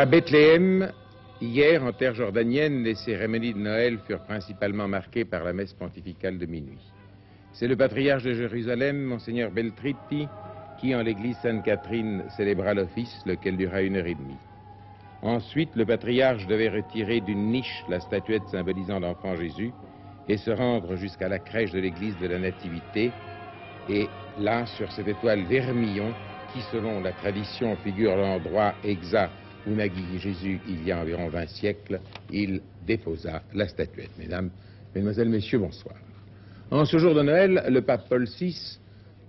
À Bethléem, hier, en terre jordanienne, les cérémonies de Noël furent principalement marquées par la messe pontificale de minuit. C'est le patriarche de Jérusalem, Monseigneur Beltritti, qui, en l'église Sainte-Catherine, célébra l'office, lequel dura 1h30. Ensuite, le patriarche devait retirer d'une niche la statuette symbolisant l'enfant Jésus et se rendre jusqu'à la crèche de l'église de la Nativité. Et là, sur cette étoile vermillon, qui, selon la tradition, figure l'endroit exact où naquit Jésus il y a environ 20 siècles, il déposa la statuette. Mesdames, Mesdemoiselles, Messieurs, bonsoir. En ce jour de Noël, le pape Paul VI,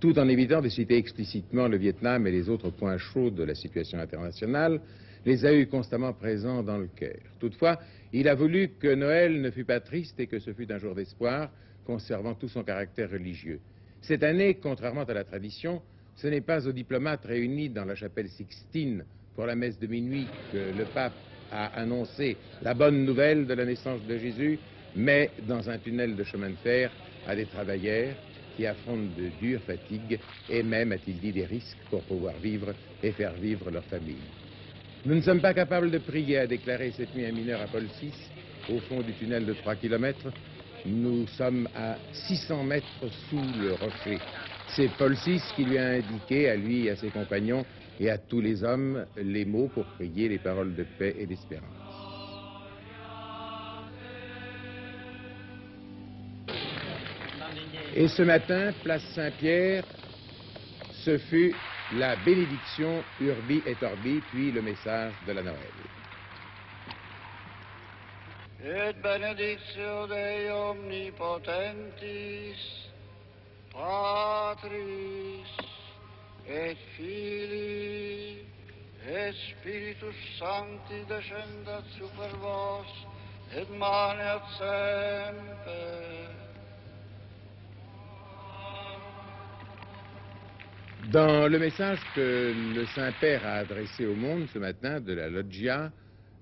tout en évitant de citer explicitement le Vietnam et les autres points chauds de la situation internationale, les a eus constamment présents dans le cœur. Toutefois, il a voulu que Noël ne fût pas triste et que ce fût un jour d'espoir, conservant tout son caractère religieux. Cette année, contrairement à la tradition, ce n'est pas aux diplomates réunis dans la chapelle Sixtine pour la messe de minuit que le pape a annoncé la bonne nouvelle de la naissance de Jésus, mais dans un tunnel de chemin de fer à des travailleurs qui affrontent de dures fatigues et même, a-t-il dit, des risques pour pouvoir vivre et faire vivre leur famille. Nous ne sommes pas capables de prier, a déclaré cette nuit un mineur à Paul VI, au fond du tunnel de 3 km. Nous sommes à 600 mètres sous le rocher. C'est Paul VI qui lui a indiqué, à lui et à ses compagnons, et à tous les hommes, les mots pour prier les paroles de paix et d'espérance. Et ce matin, place Saint-Pierre, ce fut la bénédiction Urbi et Orbi, puis le message de la Noël. Et benedictio Dei omnipotentis, Patris, et Filii, et Spiritus Sancti descendat super vos, et maneat semper. Dans le message que le Saint-Père a adressé au monde ce matin de la Loggia,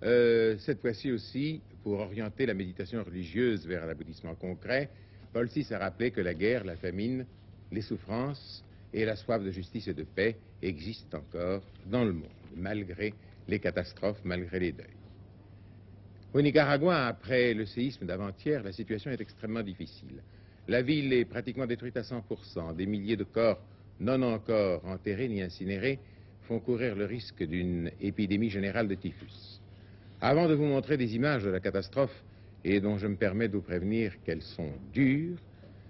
cette fois-ci aussi, pour orienter la méditation religieuse vers l'aboutissement concret, Paul VI a rappelé que la guerre, la famine, les souffrances et la soif de justice et de paix existent encore dans le monde, malgré les catastrophes, malgré les deuils. Au Nicaragua, après le séisme d'avant-hier, la situation est extrêmement difficile. La ville est pratiquement détruite à 100%. Des milliers de corps non encore enterrés ni incinérés font courir le risque d'une épidémie générale de typhus. Avant de vous montrer des images de la catastrophe, et dont je me permets de vous prévenir qu'elles sont dures,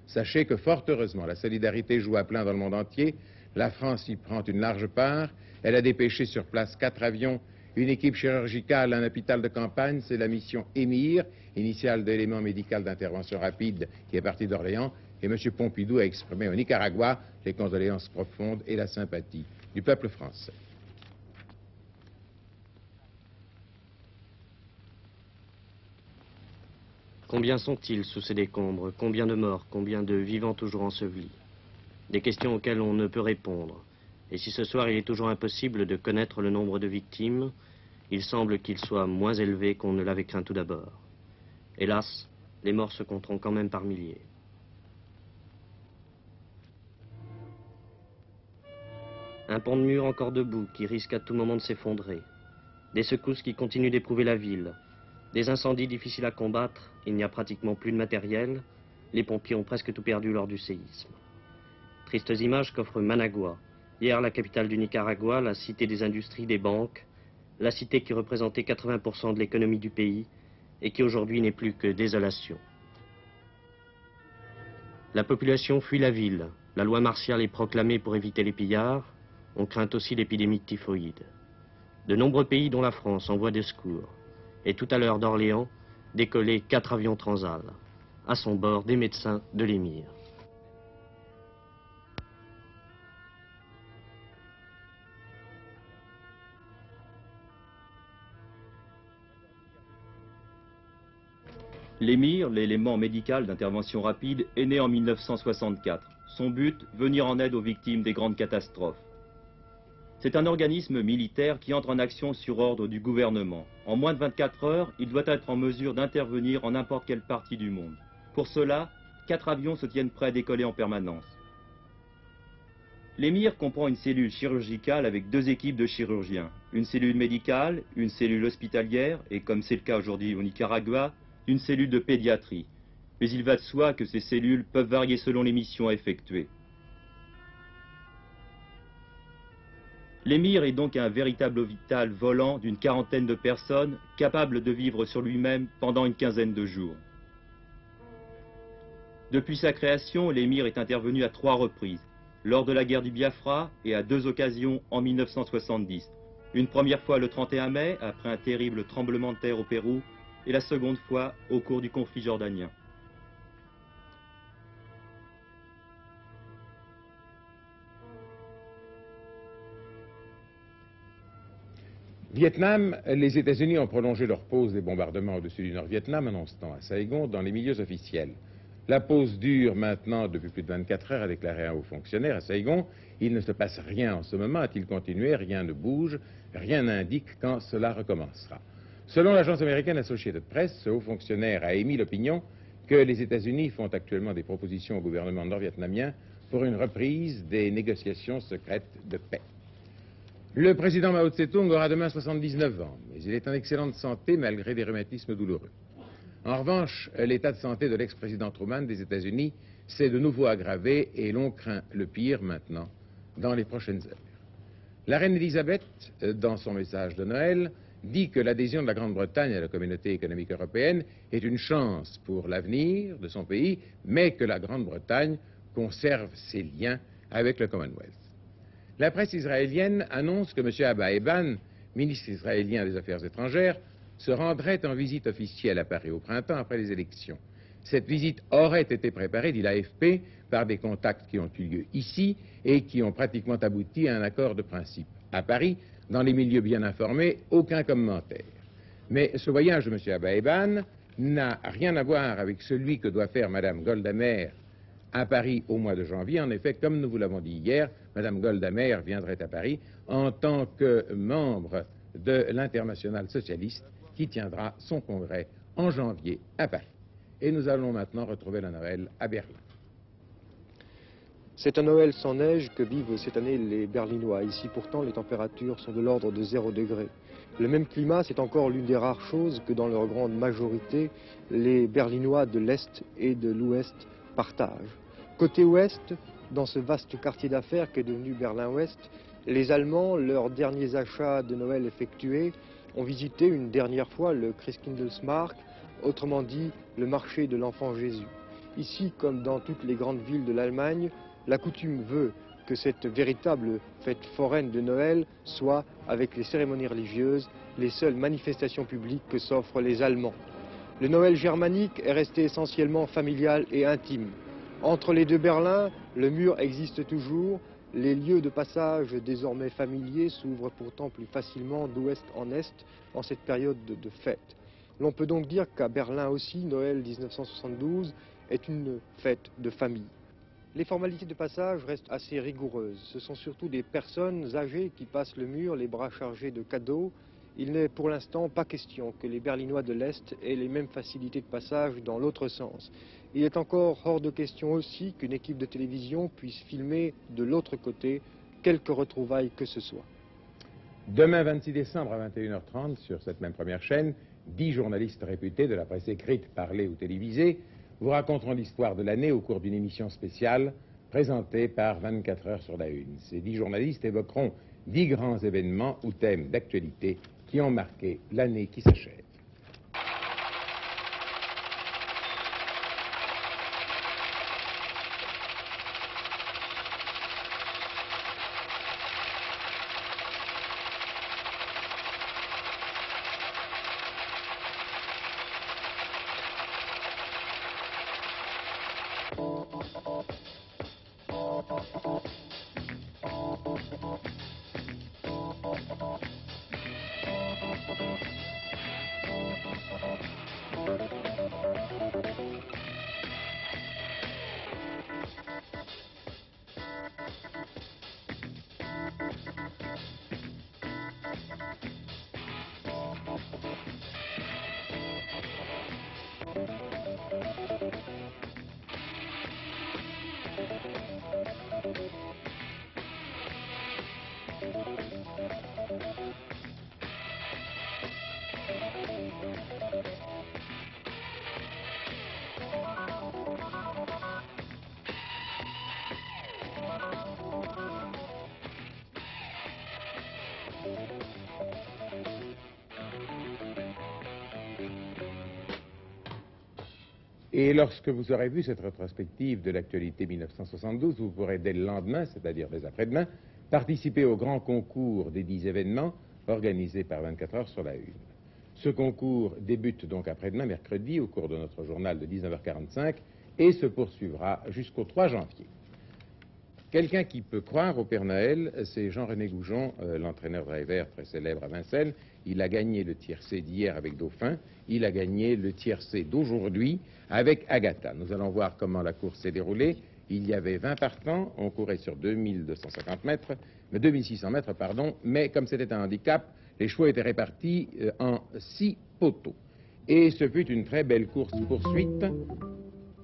sachez que fort heureusement, la solidarité joue à plein dans le monde entier. La France y prend une large part. Elle a dépêché sur place 4 avions, une équipe chirurgicale, un hôpital de campagne. C'est la mission EMIR, initiale d'élément médical d'intervention rapide, qui est partie d'Orléans. Et M. Pompidou a exprimé au Nicaragua les condoléances profondes et la sympathie du peuple français. Combien sont-ils sous ces décombres? Combien de morts? Combien de vivants toujours ensevelis? Des questions auxquelles on ne peut répondre. Et si ce soir il est toujours impossible de connaître le nombre de victimes, il semble qu'il soit moins élevé qu'on ne l'avait craint tout d'abord. Hélas, les morts se compteront quand même par milliers. Un pont de mur encore debout qui risque à tout moment de s'effondrer. Des secousses qui continuent d'éprouver la ville. Des incendies difficiles à combattre, il n'y a pratiquement plus de matériel. Les pompiers ont presque tout perdu lors du séisme. Tristes images qu'offre Managua. Hier, la capitale du Nicaragua, la cité des industries, des banques, la cité qui représentait 80% de l'économie du pays et qui aujourd'hui n'est plus que désolation. La population fuit la ville. La loi martiale est proclamée pour éviter les pillards. On craint aussi l'épidémie de typhoïde. De nombreux pays, dont la France, envoient des secours. Et tout à l'heure d'Orléans, décollaient 4 avions Transal. À son bord, des médecins de l'Émir. L'Émir, l'élément médical d'intervention rapide, est né en 1964. Son but, venir en aide aux victimes des grandes catastrophes. C'est un organisme militaire qui entre en action sur ordre du gouvernement. En moins de 24 heures, il doit être en mesure d'intervenir en n'importe quelle partie du monde. Pour cela, 4 avions se tiennent prêts à décoller en permanence. L'émir comprend une cellule chirurgicale avec 2 équipes de chirurgiens, une cellule médicale, une cellule hospitalière et, comme c'est le cas aujourd'hui au Nicaragua, une cellule de pédiatrie. Mais il va de soi que ces cellules peuvent varier selon les missions à effectuer. L'émir est donc un véritable hôpital volant d'une 40aine de personnes, capable de vivre sur lui-même pendant une 15aine de jours. Depuis sa création, l'émir est intervenu à 3 reprises, lors de la guerre du Biafra et à 2 occasions en 1970. Une première fois le 31 mai, après un terrible tremblement de terre au Pérou, et la seconde fois au cours du conflit jordanien. Vietnam, les États-Unis ont prolongé leur pause des bombardements au-dessus du Nord-Vietnam, annonçant à Saigon dans les milieux officiels. La pause dure maintenant depuis plus de 24 heures, a déclaré un haut fonctionnaire à Saigon. Il ne se passe rien en ce moment, a-t-il continué, rien ne bouge, rien n'indique quand cela recommencera. Selon l'agence américaine Associated Press, ce haut fonctionnaire a émis l'opinion que les États-Unis font actuellement des propositions au gouvernement nord-vietnamien pour une reprise des négociations secrètes de paix. Le président Mao Tse-tung aura demain 79 ans, mais il est en excellente santé malgré des rhumatismes douloureux. En revanche, l'état de santé de l'ex-président Truman des États-Unis s'est de nouveau aggravé et l'on craint le pire maintenant dans les prochaines heures. La reine Elisabeth, dans son message de Noël, dit que l'adhésion de la Grande-Bretagne à la communauté économique européenne est une chance pour l'avenir de son pays, mais que la Grande-Bretagne conserve ses liens avec le Commonwealth. La presse israélienne annonce que M. Abba Eban, ministre israélien des Affaires étrangères, se rendrait en visite officielle à Paris au printemps après les élections. Cette visite aurait été préparée, dit l'AFP, par des contacts qui ont eu lieu ici et qui ont pratiquement abouti à un accord de principe. À Paris, dans les milieux bien informés, aucun commentaire. Mais ce voyage de M. Abba Eban n'a rien à voir avec celui que doit faire Mme Golda Meir à Paris au mois de janvier. En effet, comme nous vous l'avons dit hier, Mme Golda Meir viendrait à Paris en tant que membre de l'Internationale socialiste qui tiendra son congrès en janvier à Paris. Et nous allons maintenant retrouver la Noël à Berlin. C'est un Noël sans neige que vivent cette année les Berlinois. Ici, pourtant, les températures sont de l'ordre de 0 degré. Le même climat, c'est encore l'une des rares choses que, dans leur grande majorité, les Berlinois de l'Est et de l'Ouest partagent. Côté Ouest, dans ce vaste quartier d'affaires qu'est devenu Berlin-Ouest, les Allemands, leurs derniers achats de Noël effectués, ont visité une dernière fois le Christkindlesmarkt, autrement dit le marché de l'enfant Jésus. Ici, comme dans toutes les grandes villes de l'Allemagne, la coutume veut que cette véritable fête foraine de Noël soit, avec les cérémonies religieuses, les seules manifestations publiques que s'offrent les Allemands. Le Noël germanique est resté essentiellement familial et intime. Entre les deux Berlins, le mur existe toujours. Les lieux de passage désormais familiers s'ouvrent pourtant plus facilement d'ouest en est en cette période de fête. L'on peut donc dire qu'à Berlin aussi, Noël 1972 est une fête de famille. Les formalités de passage restent assez rigoureuses. Ce sont surtout des personnes âgées qui passent le mur, les bras chargés de cadeaux. Il n'est pour l'instant pas question que les Berlinois de l'Est aient les mêmes facilités de passage dans l'autre sens. Il est encore hors de question aussi qu'une équipe de télévision puisse filmer de l'autre côté quelque retrouvailles que ce soit. Demain 26 décembre à 21h30, sur cette même première chaîne, 10 journalistes réputés de la presse écrite, parlée ou télévisée vous raconteront l'histoire de l'année au cours d'une émission spéciale présentée par 24 heures sur la Une. Ces 10 journalistes évoqueront 10 grands événements ou thèmes d'actualité qui ont marqué l'année qui s'achève. Et lorsque vous aurez vu cette rétrospective de l'actualité 1972, vous pourrez dès le lendemain, c'est-à-dire dès après-demain, participer au grand concours des 10 événements organisé par 24 heures sur la Une. Ce concours débute donc après-demain, mercredi, au cours de notre journal de 19h45 et se poursuivra jusqu'au 3 janvier. Quelqu'un qui peut croire au Père Noël, c'est Jean-René Goujon, l'entraîneur driver très célèbre à Vincennes. Il a gagné le tiercé d'hier avec Dauphin, il a gagné le tiercé d'aujourd'hui avec Agatha. Nous allons voir comment la course s'est déroulée. Il y avait 20 partants, on courait sur 2600 mètres, pardon, mais comme c'était un handicap, les chevaux étaient répartis en 6 poteaux. Et ce fut une très belle course-poursuite,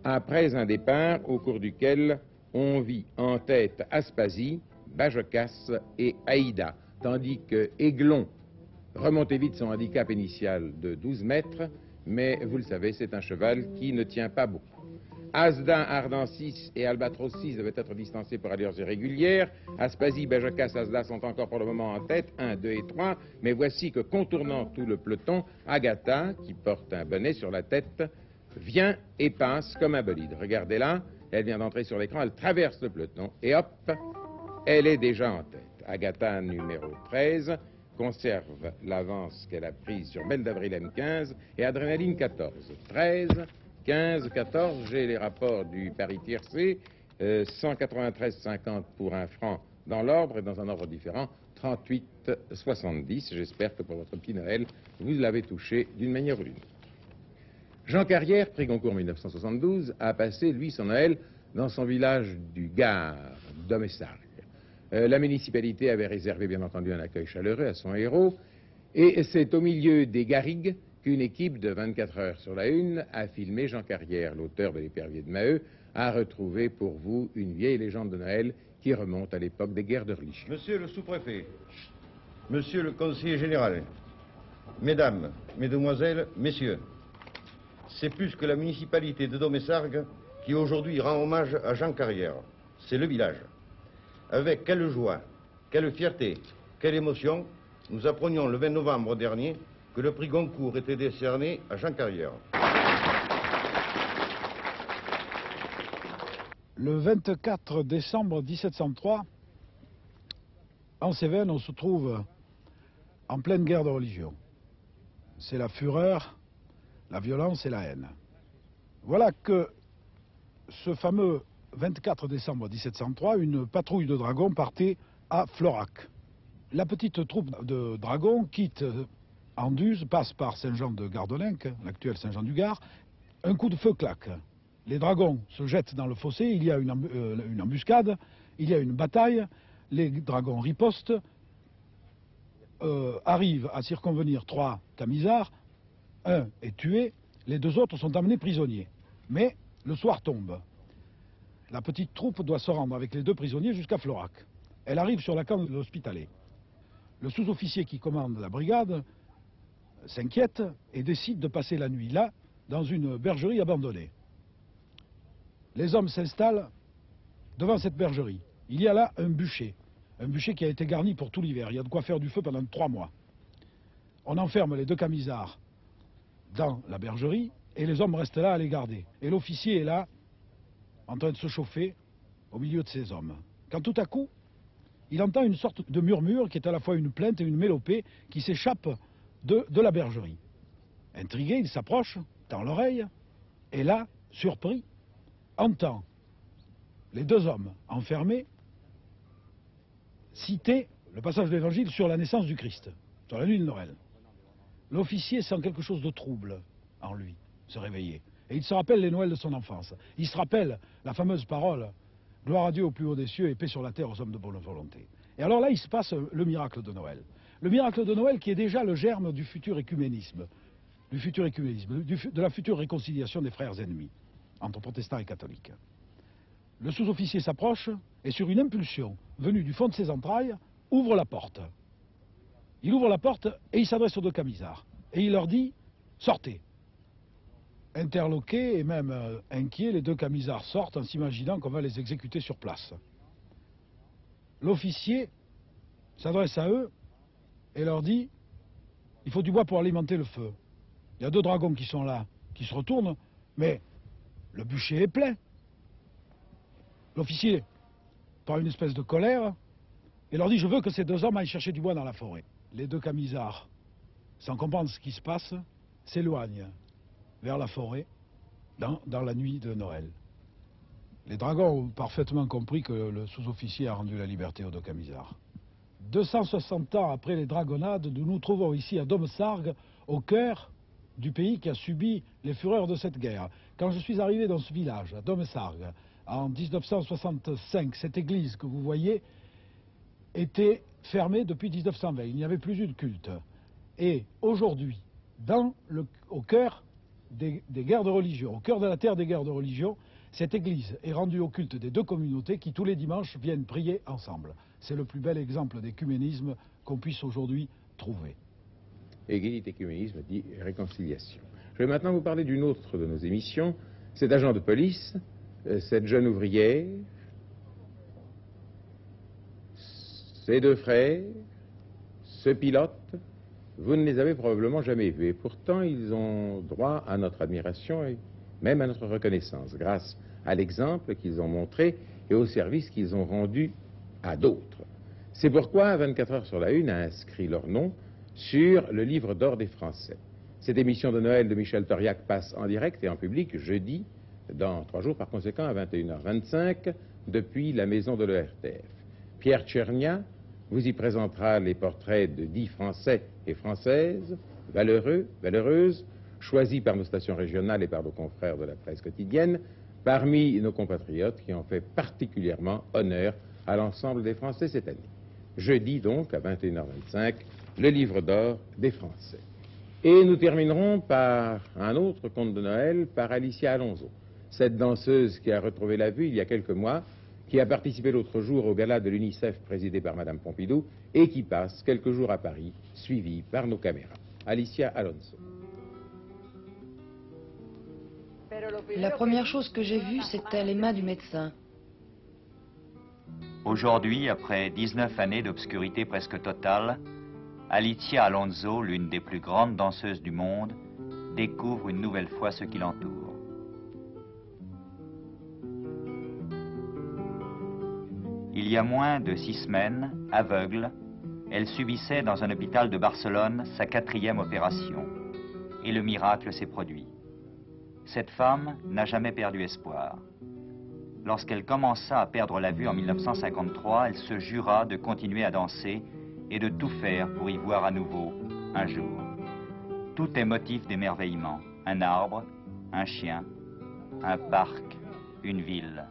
après un départ au cours duquel on vit en tête Aspasie, Bajocas et Aïda, tandis que Aiglon remontait vite son handicap initial de 12 mètres, mais vous le savez, c'est un cheval qui ne tient pas beaucoup. Asda, Ardent 6 et Albatros 6 devaient être distancés pour allures irrégulières. Aspasie, Bajocas, Asda sont encore pour le moment en tête, 1, 2 et 3. Mais voici que, contournant tout le peloton, Agatha, qui porte un bonnet sur la tête, vient et passe comme un bolide. Regardez-la, elle vient d'entrer sur l'écran, elle traverse le peloton et hop, elle est déjà en tête. Agatha, numéro 13, conserve l'avance qu'elle a prise sur Belle d'Avril M15 et Adrénaline 14. 13, 15, 14, j'ai les rapports du pari tiercé, 193,50 pour 1 franc dans l'ordre et dans un ordre différent, 38,70. J'espère que pour votre petit Noël, vous l'avez touché d'une manière ou d'une autre. Jean Carrière, prix Goncourt 1972, a passé, lui, son Noël dans son village du Gard, Domessargues. La municipalité avait réservé, bien entendu, un accueil chaleureux à son héros, et c'est au milieu des garrigues qu'une équipe de 24 heures sur la Une a filmé Jean Carrière, l'auteur de L'Épervier de Maheu, a retrouvé pour vous une vieille légende de Noël qui remonte à l'époque des guerres de religion. Monsieur le sous-préfet, monsieur le conseiller général, mesdames, mesdemoiselles, messieurs, c'est plus que la municipalité de Domessargues qui aujourd'hui rend hommage à Jean Carrière. C'est le village. Avec quelle joie, quelle fierté, quelle émotion, nous apprenions le 20 novembre dernier que le prix Goncourt était décerné à Jean Carrière. Le 24 décembre 1703, en Cévennes, on se trouve en pleine guerre de religion. C'est la fureur, la violence et la haine. Voilà que ce fameux 24 décembre 1703, une patrouille de dragons partait à Florac. La petite troupe de dragons quitte Anduze, passe par Saint-Jean-de-Gardolinck, l'actuel Saint-Jean-du-Gard. Un coup de feu claque. Les dragons se jettent dans le fossé, il y a une embuscade, il y a une bataille, les dragons ripostent, arrivent à circonvenir 3 camisards, un est tué, les 2 autres sont emmenés prisonniers. Mais le soir tombe. La petite troupe doit se rendre avec les 2 prisonniers jusqu'à Florac. Elle arrive sur la camp de l'Hospitalet. Le sous-officier qui commande la brigade s'inquiète et décide de passer la nuit là, dans une bergerie abandonnée. Les hommes s'installent devant cette bergerie. Il y a là un bûcher qui a été garni pour tout l'hiver. Il y a de quoi faire du feu pendant 3 mois. On enferme les 2 camisards dans la bergerie et les hommes restent là à les garder. Et l'officier est là, en train de se chauffer, au milieu de ces hommes. Quand tout à coup, il entend une sorte de murmure qui est à la fois une plainte et une mélopée qui s'échappe de la bergerie. Intrigué, il s'approche, tend l'oreille, et là, surpris, entend les 2 hommes enfermés citer le passage de l'Évangile sur la naissance du Christ, sur la nuit de Noël. L'officier sent quelque chose de trouble en lui, se réveiller. Et il se rappelle les Noëls de son enfance. Il se rappelle la fameuse parole « Gloire à Dieu au plus haut des cieux et paix sur la terre aux hommes de bonne volonté ». Et alors là, il se passe le miracle de Noël. Le miracle de Noël qui est déjà le germe du futur écuménisme, de la future réconciliation des frères ennemis, entre protestants et catholiques. Le sous-officier s'approche et sur une impulsion venue du fond de ses entrailles, ouvre la porte. Il ouvre la porte et il s'adresse aux 2 camisards. Et il leur dit « Sortez ». Interloqués et même inquiets, les 2 camisards sortent en s'imaginant qu'on va les exécuter sur place. L'officier s'adresse à eux et leur dit « Il faut du bois pour alimenter le feu. Il y a 2 dragons qui sont là, qui se retournent, mais Le bûcher est plein. L'officier prend une espèce de colère et leur dit « Je veux que ces deux hommes aillent chercher du bois dans la forêt ». Les deux camisards, sans comprendre ce qui se passe, s'éloignent vers la forêt dans la nuit de Noël. Les dragons ont parfaitement compris que le sous-officier a rendu la liberté aux deux camisards. 260 ans après les dragonnades, nous nous trouvons ici à Domsargues, au cœur du pays qui a subi les fureurs de cette guerre. Quand je suis arrivé dans ce village, à Domsargues, en 1965, cette église que vous voyez était fermée depuis 1920. Il n'y avait plus eu de culte. Et aujourd'hui, au cœur des guerres de religion, au cœur de la terre des guerres de religion, cette église est rendue au culte des deux communautés qui tous les dimanches viennent prier ensemble. C'est le plus bel exemple d'écuménisme qu'on puisse aujourd'hui trouver. Et qui dit écuménisme dit réconciliation. Je vais maintenant vous parler d'une autre de nos émissions. Cet agent de police, cette jeune ouvrière, ces deux frères, ce pilote, vous ne les avez probablement jamais vus. Et pourtant, ils ont droit à notre admiration et même à notre reconnaissance, grâce à l'exemple qu'ils ont montré et au service qu'ils ont rendu à d'autres. C'est pourquoi 24 heures sur la Une a inscrit leur nom sur le livre d'or des Français. Cette émission de Noël de Michel Tauriac passe en direct et en public jeudi, dans 3 jours par conséquent à 21h25, depuis la maison de l'ERTF. Pierre Tchernia vous y présentera les portraits de 10 Français et Françaises, valeureux, valeureuses, choisis par nos stations régionales et par nos confrères de la presse quotidienne, parmi nos compatriotes qui ont fait particulièrement honneur à l'ensemble des Français cette année. Jeudi donc, à 21h25, le livre d'or des Français. Et nous terminerons par un autre conte de Noël, par Alicia Alonso, cette danseuse qui a retrouvé la vue il y a quelques mois, qui a participé l'autre jour au gala de l'UNICEF présidé par Madame Pompidou et qui passe quelques jours à Paris, suivie par nos caméras. Alicia Alonso. La première chose que j'ai vue, c'était les mains du médecin. Aujourd'hui, après 19 années d'obscurité presque totale, Alicia Alonso, l'une des plus grandes danseuses du monde, découvre une nouvelle fois ce qui l'entoure. Il y a moins de 6 semaines, aveugle, elle subissait dans un hôpital de Barcelone sa 4e opération. Et le miracle s'est produit. Cette femme n'a jamais perdu espoir. Lorsqu'elle commença à perdre la vue en 1953, elle se jura de continuer à danser et de tout faire pour y voir à nouveau un jour. Tout est motif d'émerveillement. Un arbre, un chien, un parc, une ville.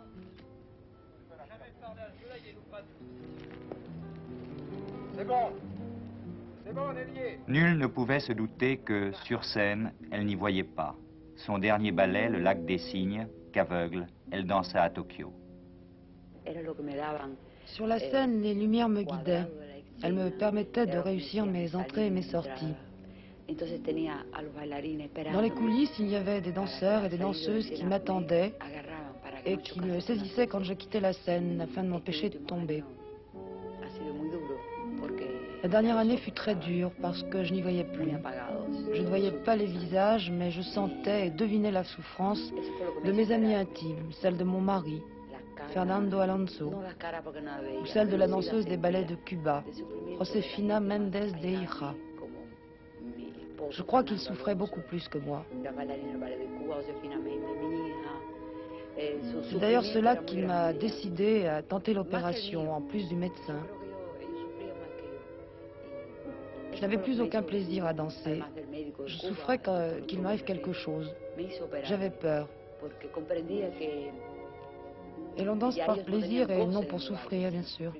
C'est bon, Nellier. Nul ne pouvait se douter que, sur scène, elle n'y voyait pas. Son dernier ballet, le Lac des Cygnes, qu'aveugle, elle dansa à Tokyo. Sur la scène, les lumières me guidaient. Elles me permettaient de réussir mes entrées et mes sorties. Dans les coulisses, il y avait des danseurs et des danseuses qui m'attendaient et qui me saisissaient quand je quittais la scène afin de m'empêcher de tomber. La dernière année fut très dure parce que je n'y voyais plus. Je ne voyais pas les visages, mais je sentais et devinais la souffrance de mes amis intimes, celle de mon mari, Fernando Alonso, ou celle de la danseuse des ballets de Cuba, Josefina Méndez de Hija. Je crois qu'il souffrait beaucoup plus que moi. C'est d'ailleurs cela qui m'a décidé à tenter l'opération, en plus du médecin. Je n'avais plus aucun plaisir à danser. Je souffrais qu'il m'arrive quelque chose. J'avais peur. Et l'on danse par plaisir et non pour souffrir, bien sûr.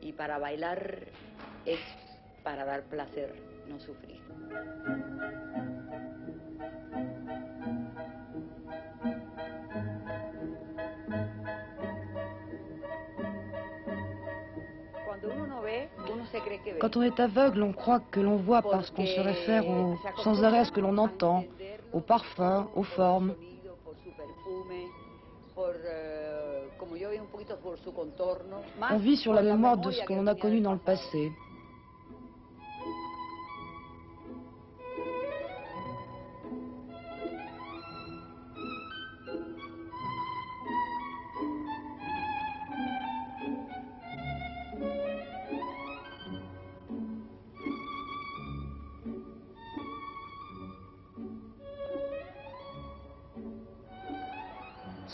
Y para bailar es para dar placer, no sufrir. Quand on est aveugle, on croit que l'on voit parce qu'on se réfère sans arrêt à ce que l'on entend, aux parfums, aux formes. On vit sur la mémoire de ce que l'on a connu dans le passé.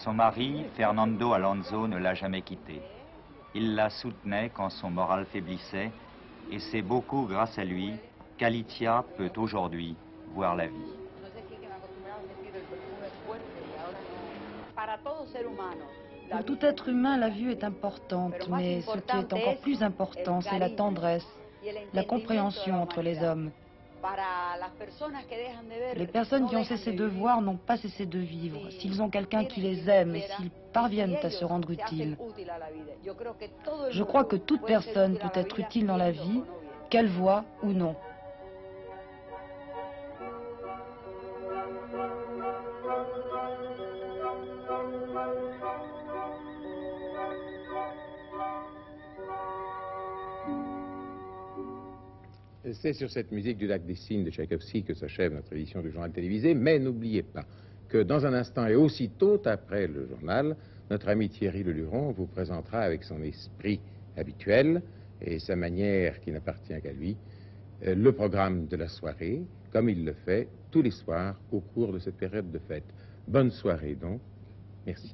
Son mari, Fernando Alonso, ne l'a jamais quittée. Il la soutenait quand son moral faiblissait, et c'est beaucoup grâce à lui qu'Alicia peut aujourd'hui voir la vie. Pour tout être humain, la vue est importante, mais ce qui est encore plus important, c'est la tendresse, la compréhension entre les hommes. Les personnes qui ont cessé de voir n'ont pas cessé de vivre. S'ils ont quelqu'un qui les aime et s'ils parviennent à se rendre utiles, je crois que toute personne peut être utile dans la vie, qu'elle voie ou non. C'est sur cette musique du Lac des Cygnes de Tchaïkovski que s'achève notre édition du journal télévisé, mais n'oubliez pas que dans un instant et aussitôt après le journal, notre ami Thierry Leluron vous présentera avec son esprit habituel et sa manière qui n'appartient qu'à lui, le programme de la soirée, comme il le fait tous les soirs au cours de cette période de fête. Bonne soirée donc. Merci.